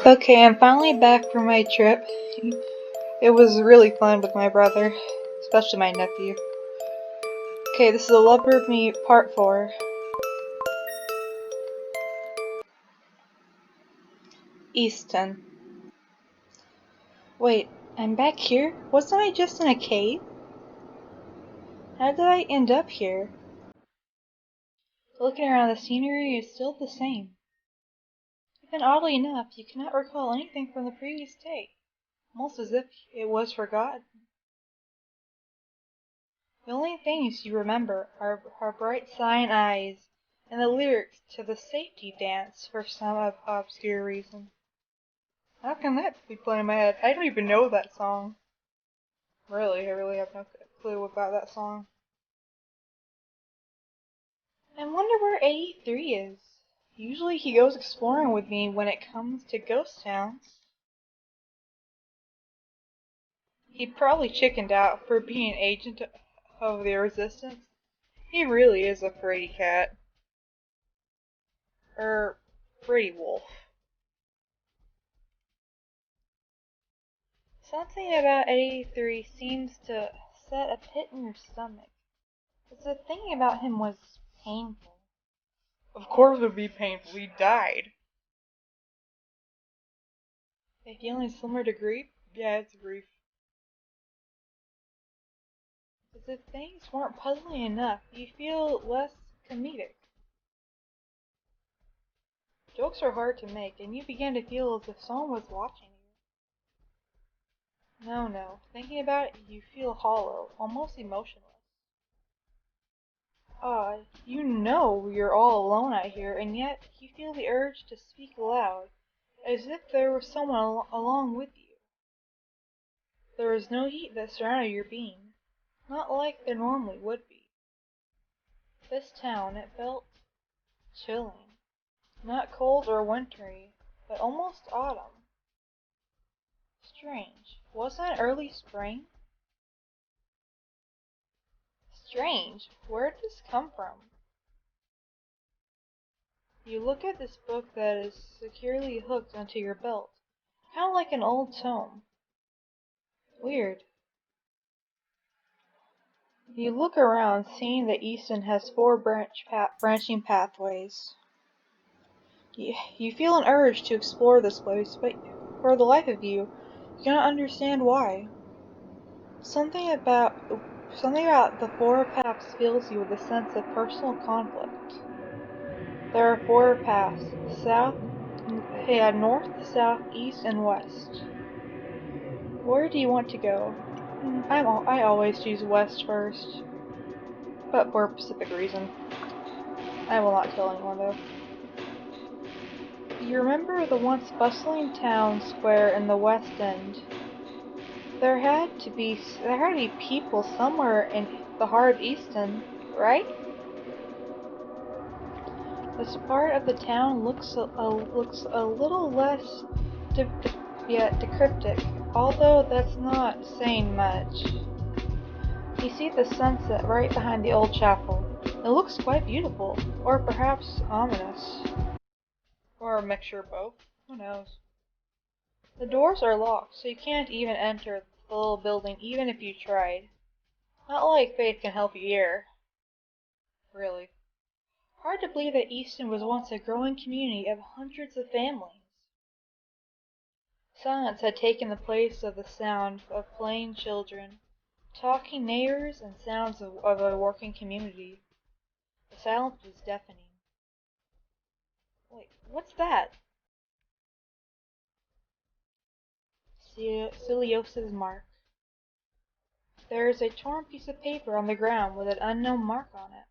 Okay, I'm finally back from my trip. It was really fun with my brother, especially my nephew. Okay, this is a Lover of Me Part 4. Easton. Wait, I'm back here? Wasn't I just in a cave? How did I end up here? Looking around, the scenery is still the same. Even oddly enough, you cannot recall anything from the previous day, almost as if it was forgotten. The only things you remember are her bright cyan eyes and the lyrics to the safety dance for some obscure reason. How can that be playing in my head? I don't even know that song. Really, I really have no clue about that song. I wonder where 83 is. Usually he goes exploring with me when it comes to ghost towns. He probably chickened out for being an agent of the resistance. He really is a fraidy cat. Fraidy wolf. Something about 83 seems to set a pit in your stomach. But the thing about him was painful. Of course it would be painful. He died. A feeling similar to grief? Yeah, it's grief. As if things weren't puzzling enough, you feel less comedic. Jokes are hard to make, and you begin to feel as if someone was watching you. No. Thinking about it, you feel hollow, almost emotionless. You know you're all alone out here, and yet you feel the urge to speak aloud, as if there was someone along with you. There was no heat that surrounded your being, not like there normally would be. This town, it felt chilling. Not cold or wintry, but almost autumn. Strange. Wasn't it early spring? Strange. Where did this come from? You look at this book that is securely hooked onto your belt, kind of like an old tome. Weird. You look around, seeing that Easton has four branching pathways. You feel an urge to explore this place, but for the life of you, you cannot understand why. Something about something about the four paths fills you with a sense of personal conflict. There are four paths: north, south, east, and west. Where do you want to go? I always choose west first, but for a specific reason. I will not tell anyone though. You remember the once bustling town square in the West End? There had to be people somewhere in the heart of Easton, right? This part of the town looks a little less decryptic, although that's not saying much. You see the sunset right behind the old chapel. It looks quite beautiful, or perhaps ominous. Or a mixture of both. Who knows? The doors are locked, so you can't even enter the little building even if you tried. Not like Faith can help you here. Really. Hard to believe that Easton was once a growing community of hundreds of families. Silence had taken the place of the sound of playing children, talking neighbors, and sounds of a working community. The silence was deafening. Wait, what's that? Cilios's mark. There is a torn piece of paper on the ground with an unknown mark on it.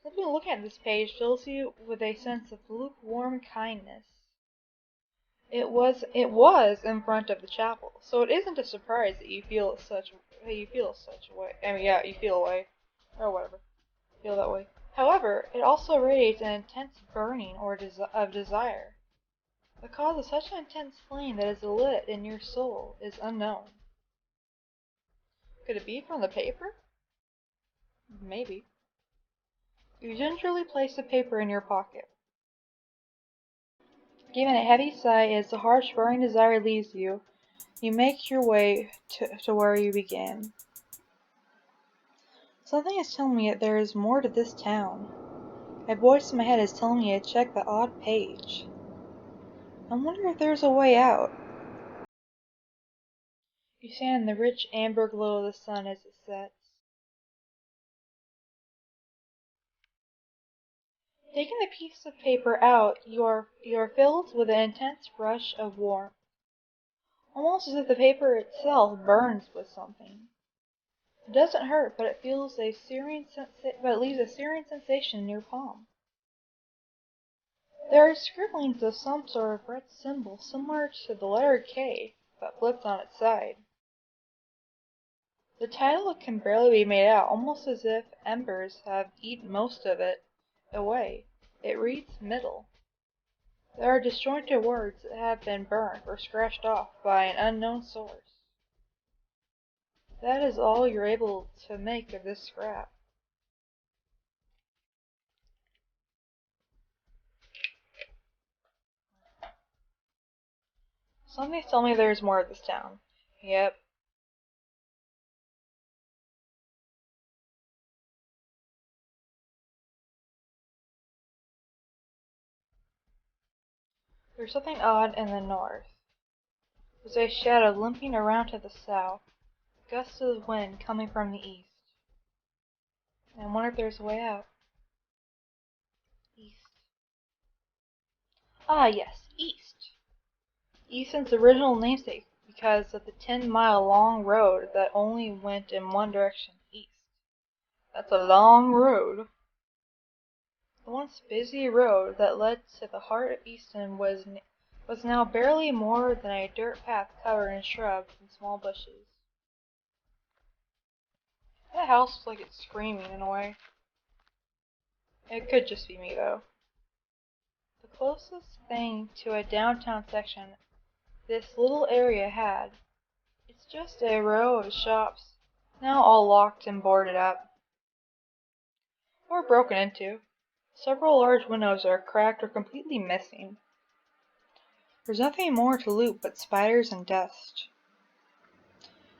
Simply looking at this page fills you with a sense of lukewarm kindness. It was in front of the chapel, so it isn't a surprise that you feel such a way. I mean, yeah, you feel a way, or whatever, feel that way. However, it also radiates an intense burning of desire. The cause of such an intense flame that is lit in your soul is unknown. Could it be from the paper? Maybe. You gingerly place the paper in your pocket. Giving a heavy sigh as the harsh burning desire leaves you, you make your way to where you began. Something is telling me that there is more to this town. A voice in my head is telling me to check the odd page. I wonder if there's a way out. You stand in the rich amber glow of the sun as it sets. Taking the piece of paper out, you are filled with an intense rush of warmth, almost as if the paper itself burns with something. It doesn't hurt, but it leaves a searing sensation in your palm. There are scribblings of some sort of red symbol similar to the letter K, but flipped on its side. The title can barely be made out, almost as if embers have eaten most of it away. It reads middle. There are disjointed words that have been burnt or scratched off by an unknown source. That is all you're able to make of this scrap. Something's telling me there's more of this town. Yep. There's something odd in the north. There's a shadow limping around to the south, gusts of wind coming from the east. I wonder if there's a way out. East. Ah, yes, east. Easton's original namesake because of the 10-mile long road that only went in one direction, east. That's a long road. The once busy road that led to the heart of Easton was now barely more than a dirt path covered in shrubs and small bushes. That house looks like it's screaming in a way. It could just be me, though. The closest thing to a downtown section this little area had. It's just a row of shops, now all locked and boarded up, or broken into. Several large windows are cracked or completely missing. There's nothing more to loot but spiders and dust.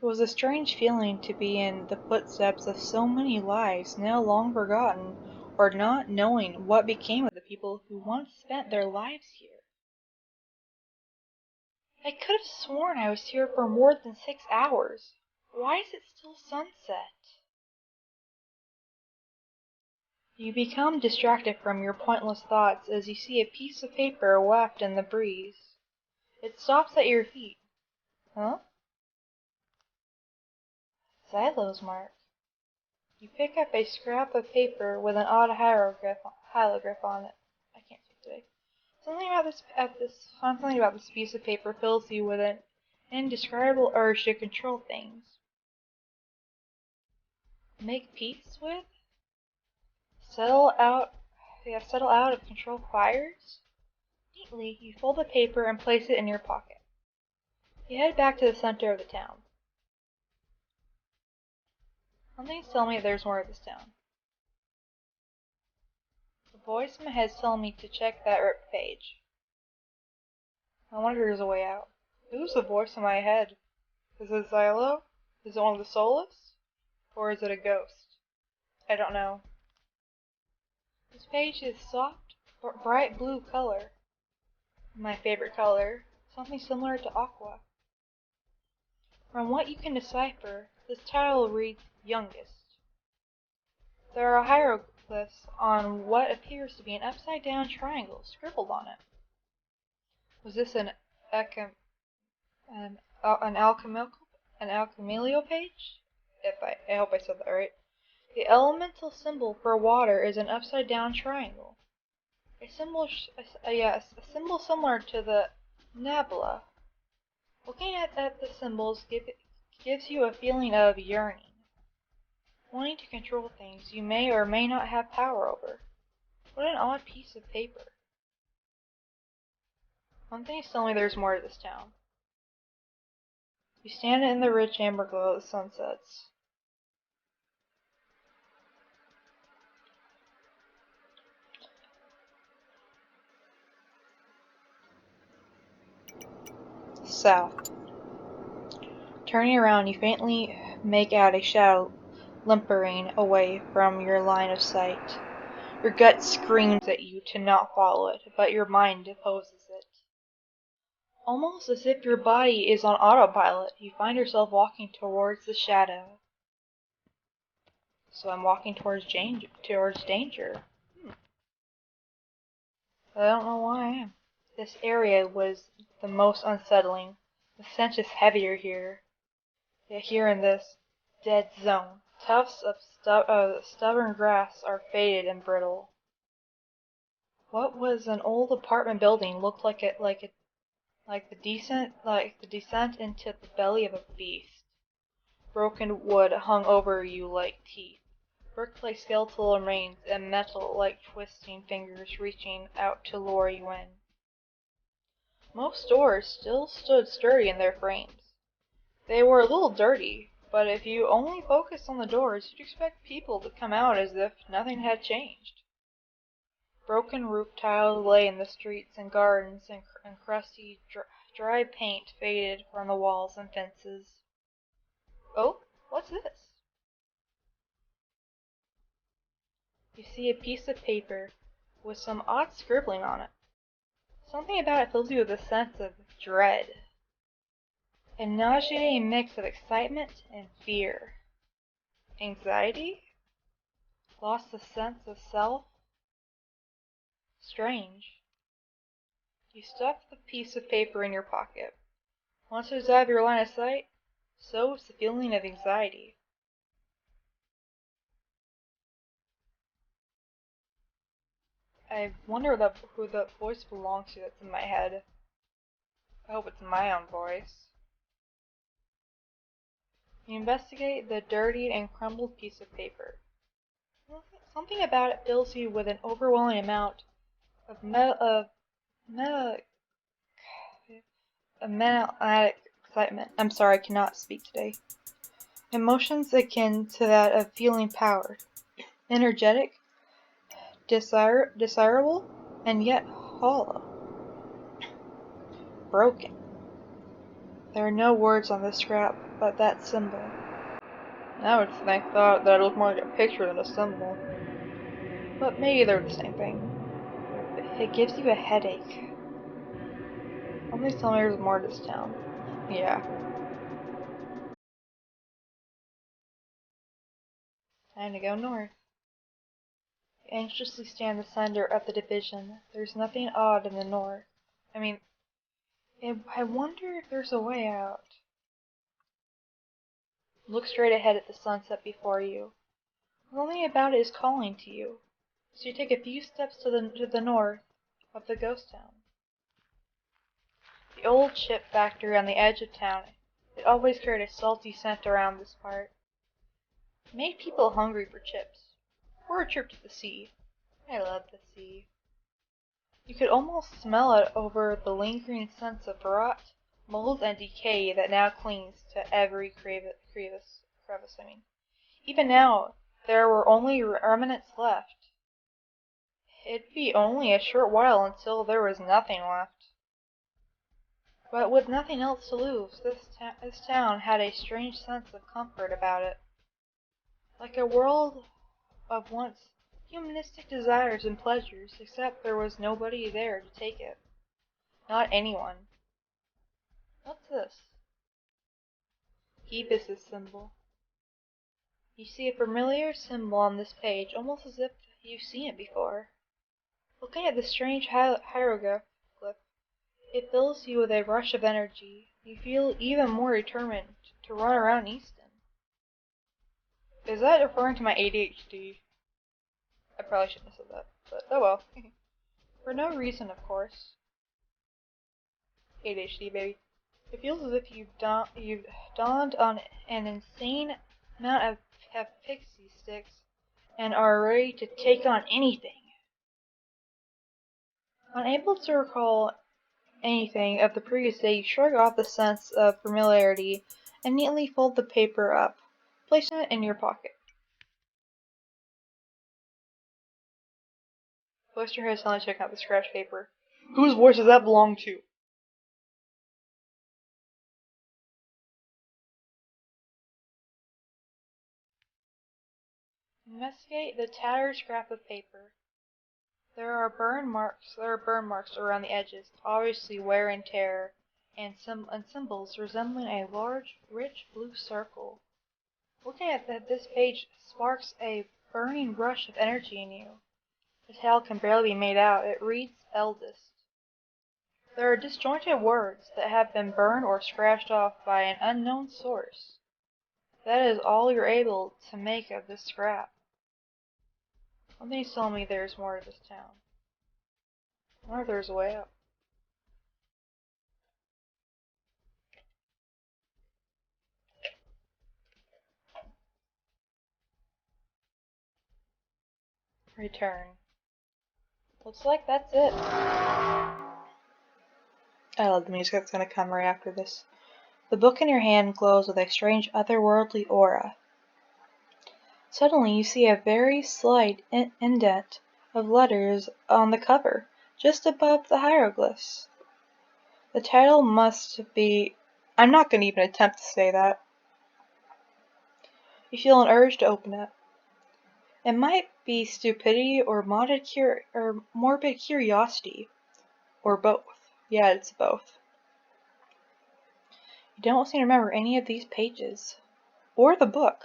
It was a strange feeling to be in the footsteps of so many lives now long forgotten, or not knowing what became of the people who once spent their lives here. I could have sworn I was here for more than 6 hours. Why is it still sunset? You become distracted from your pointless thoughts as you see a piece of paper wafted in the breeze. It stops at your feet. Huh? Xylo's mark. You pick up a scrap of paper with an odd hieroglyph on it. I can't speak today. Something about this piece of paper fills you with an indescribable urge to control things. Make peace with? Settle out of control fires? Neatly, you fold the paper and place it in your pocket. You head back to the center of the town. Something's telling me there's more of this town. The voice in my head's telling me to check that ripped page. I wonder if there's a way out. Who's the voice in my head? Is it Xylo? Is it one of the soulless? Or is it a ghost? I don't know. This page is soft, bright blue color. My favorite color. Something similar to aqua. From what you can decipher, this title reads Youngest. There are hieroglyphs on what appears to be an upside-down triangle scribbled on it. Was this an alchemical page? I hope I said that right. The elemental symbol for water is an upside-down triangle. A symbol similar to the nebula. Looking at the symbols gives you a feeling of yearning. Wanting to control things you may or may not have power over. What an odd piece of paper. One thing is telling me there's more to this town. You stand in the rich amber glow of the sunsets. south. Turning around, you faintly make out a shadow limpering away from your line of sight. Your gut screams at you to not follow it, but your mind opposes it. Almost as if your body is on autopilot, you find yourself walking towards the shadow. So I'm walking towards danger. I don't know why I am. This area was the most unsettling. The stench is heavier here. Yet here in this dead zone, tufts of stubborn grass are faded and brittle. What was an old apartment building looked like the descent into the belly of a beast. Broken wood hung over you like teeth. Brick like skeletal remains, and metal like twisting fingers reaching out to lure you in. Most doors still stood sturdy in their frames. They were a little dirty, but if you only focused on the doors, you'd expect people to come out as if nothing had changed. Broken roof tiles lay in the streets and gardens, and crusty, dry paint faded from the walls and fences. Oh, what's this? You see a piece of paper with some odd scribbling on it. Something about it fills you with a sense of dread. A nauseating mix of excitement and fear. Anxiety? Lost the sense of self? Strange. You stuff the piece of paper in your pocket. Once it's out of your line of sight, so is the feeling of anxiety. I wonder who the voice belongs to that's in my head. I hope it's my own voice. You investigate the dirtied and crumbled piece of paper. Something about it fills you with an overwhelming amount of melodic excitement. I'm sorry, I cannot speak today. Emotions akin to that of feeling powered, energetic, desirable, and yet hollow, broken. There are no words on this scrap but that symbol. I would thought that it looked more like a picture than a symbol. But maybe they're the same thing. It gives you a headache. Please tell me there's more to this town. Yeah. Time to go north. You anxiously stand in the center of the division. There's nothing odd in the north. I wonder if there's a way out. Look straight ahead at the sunset before you. Something about it is calling to you. So you take a few steps to the north of the ghost town. The old chip factory on the edge of town. It always carried a salty scent around this part. It made people hungry for chips. Or a trip to the sea. I love the sea. You could almost smell it over the lingering sense of rot, mold, and decay that now clings to every crevice. Even now, there were only remnants left. It'd be only a short while until there was nothing left. But with nothing else to lose, this town had a strange sense of comfort about it. Like a world of once humanistic desires and pleasures, except there was nobody there to take it. Not anyone. What's this? Hebus' symbol. You see a familiar symbol on this page, almost as if you've seen it before. Looking at the strange hieroglyph, it fills you with a rush of energy. You feel even more determined to run around Easton. Is that referring to my ADHD? I probably shouldn't have said that, but oh well. For no reason, of course. ADHD, baby. It feels as if you've dawned on an insane amount of pixie sticks and are ready to take on anything. Unable to recall anything of the previous day, you shrug off the sense of familiarity and neatly fold the paper up, placing it in your pocket. Place your head suddenly checking out the scratched paper. Whose voice does that belong to? Investigate the tattered scrap of paper. There are burn marks around the edges, obviously wear and tear, and symbols resembling a large, rich blue circle. Looking at this page sparks a burning rush of energy in you. The title can barely be made out. It reads eldest. There are disjointed words that have been burned or scratched off by an unknown source. That is all you're able to make of this scrap. Something's telling me there's more to this town. I wonder if there's a way out. Return. Looks like that's it. I love the music that's going to come right after this. The book in your hand glows with a strange otherworldly aura. Suddenly you see a very slight indent of letters on the cover, just above the hieroglyphs. The title must be... I'm not going to even attempt to say that. You feel an urge to open it. It might be stupidity or morbid curiosity. Or both. Yeah, it's both. You don't seem to remember any of these pages. Or the book.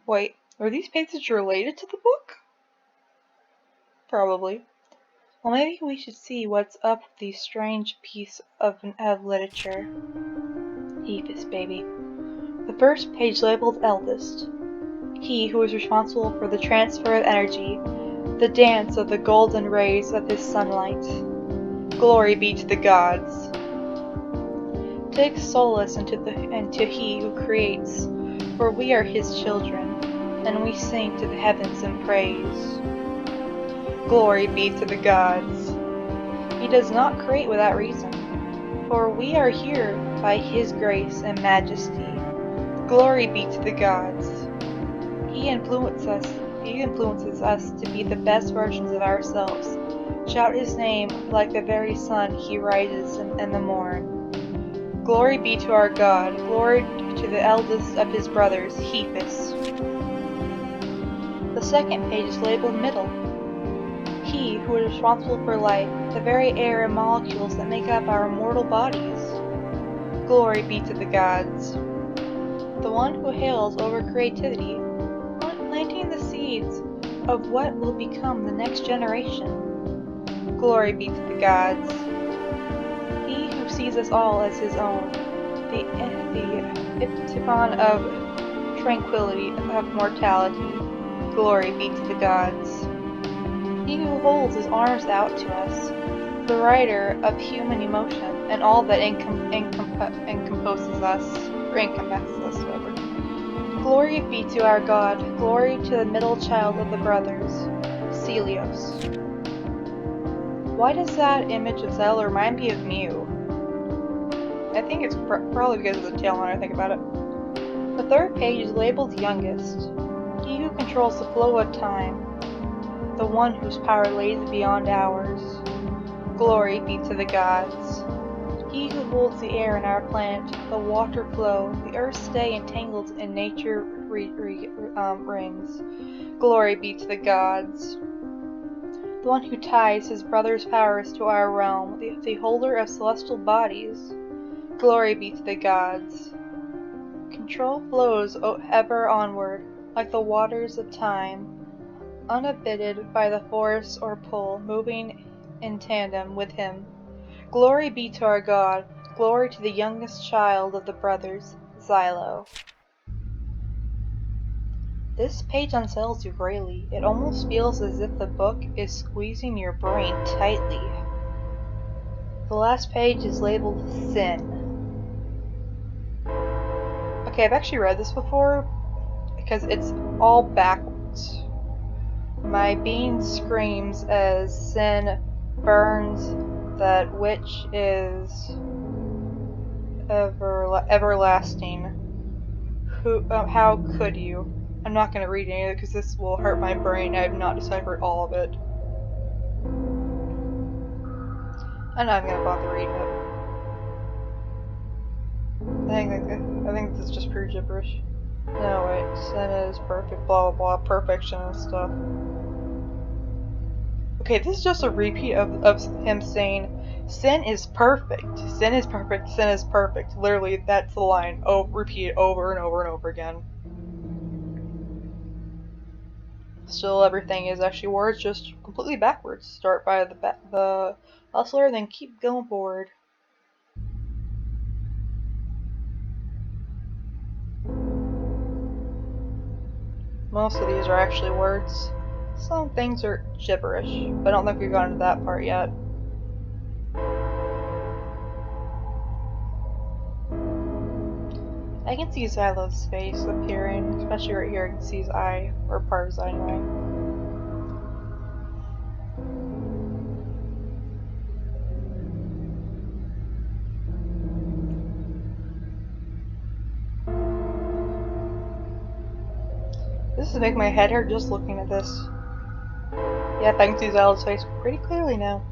Wait, are these pages related to the book? Probably. Well, maybe we should see what's up with this strange piece of literature. Hephis, baby. The first page labeled eldest. He who is responsible for the transfer of energy, the dance of the golden rays of his sunlight. Glory be to the gods. Take solace into he who creates, for we are his children, and we sing to the heavens in praise. Glory be to the gods. He does not create without reason, for we are here by his grace and majesty. Glory be to the gods. He influences us to be the best versions of ourselves. Shout his name like the very sun he rises in the morn. Glory be to our God. Glory to the eldest of his brothers, Hephis. The second page is labeled middle. He who is responsible for life, the very air and molecules that make up our mortal bodies. Glory be to the gods. The one who hails over creativity, planting the seeds of what will become the next generation. Glory be to the gods. He who sees us all as his own, the Ipticon of tranquility, of mortality. Glory be to the gods. He who holds his arms out to us, the writer of human emotion and all that encompasses us, whatever. Glory be to our God. Glory to the middle child of the brothers, Celios. Why does that image of Zelda remind me of Mew? I think it's probably because of the tail when I think about it. The third page is labeled youngest. He who controls the flow of time, the one whose power lays beyond ours. Glory be to the gods. He who holds the air in our planet, the water flow, the earth stay entangled in nature rings. Glory be to the gods. The one who ties his brother's powers to our realm, the holder of celestial bodies. Glory be to the gods. Control flows ever onward, like the waters of time, unabated by the force or pull, moving in tandem with him. Glory be to our God. Glory to the youngest child of the brothers, Xylo. This page unsettles you greatly. It almost feels as if the book is squeezing your brain tightly. The last page is labeled Sin. Okay, I've actually read this before because it's all backwards. My being screams as sin burns, that which is everlasting. How could you? I'm not going to read any of it because this will hurt my brain. I have not deciphered all of it. I'm not going to bother reading it. I think this is just pure gibberish. No, wait, sin is perfect, blah blah blah, perfection and stuff. Okay, this is just a repeat of him saying, sin is perfect, sin is perfect, sin is perfect. Literally, that's the line. Oh, repeat it over and over and over again. Still, everything is actually words, just completely backwards. Start by the hustler, then keep going forward. Most of these are actually words. Some things are gibberish, but I don't think we've gotten to that part yet. I can see Xylo's face appearing, especially right here. I can see his eye, or part of his eye anyway. This is making my head hurt just looking at this. Yep, I can see Xylo's face pretty clearly now.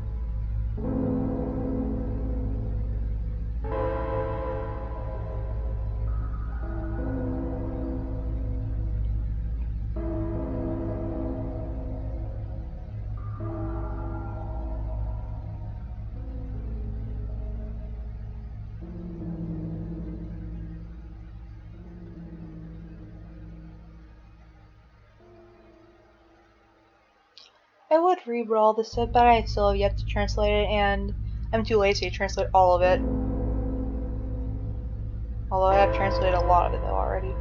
I would read what all this said, but I still have yet to translate it, and I'm too lazy to translate all of it. Although I have translated a lot of it though already.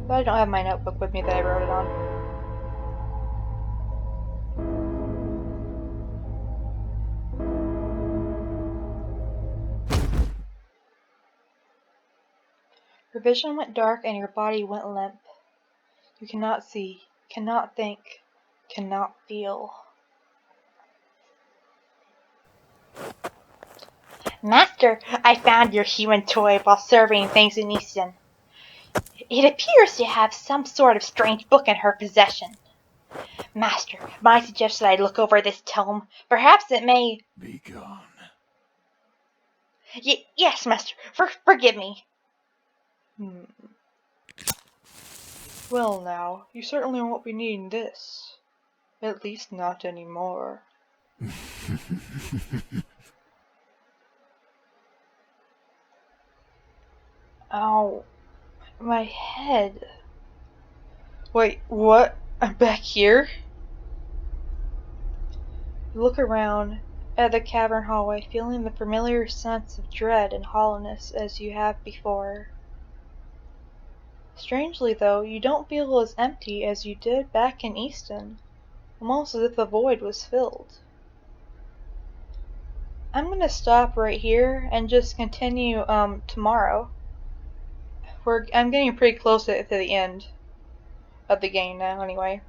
But I don't have my notebook with me that I wrote it on. Your vision went dark and your body went limp. You cannot see, cannot think, cannot feel. Master, I found your human toy while surveying things in Easton. It appears to have some sort of strange book in her possession. Master, might I suggest that I look over this tome? Perhaps it may... Be gone. Yes, Master. Forgive me. Well now, you certainly won't be needing this. At least not anymore. Ow. My head. Wait, what? I'm back here? You look around at the cavern hallway, feeling the familiar sense of dread and hollowness as you have before. Strangely though, you don't feel as empty as you did back in Easton, almost as if the void was filled. I'm gonna stop right here and just continue tomorrow. I'm getting pretty close to the end of the game now anyway.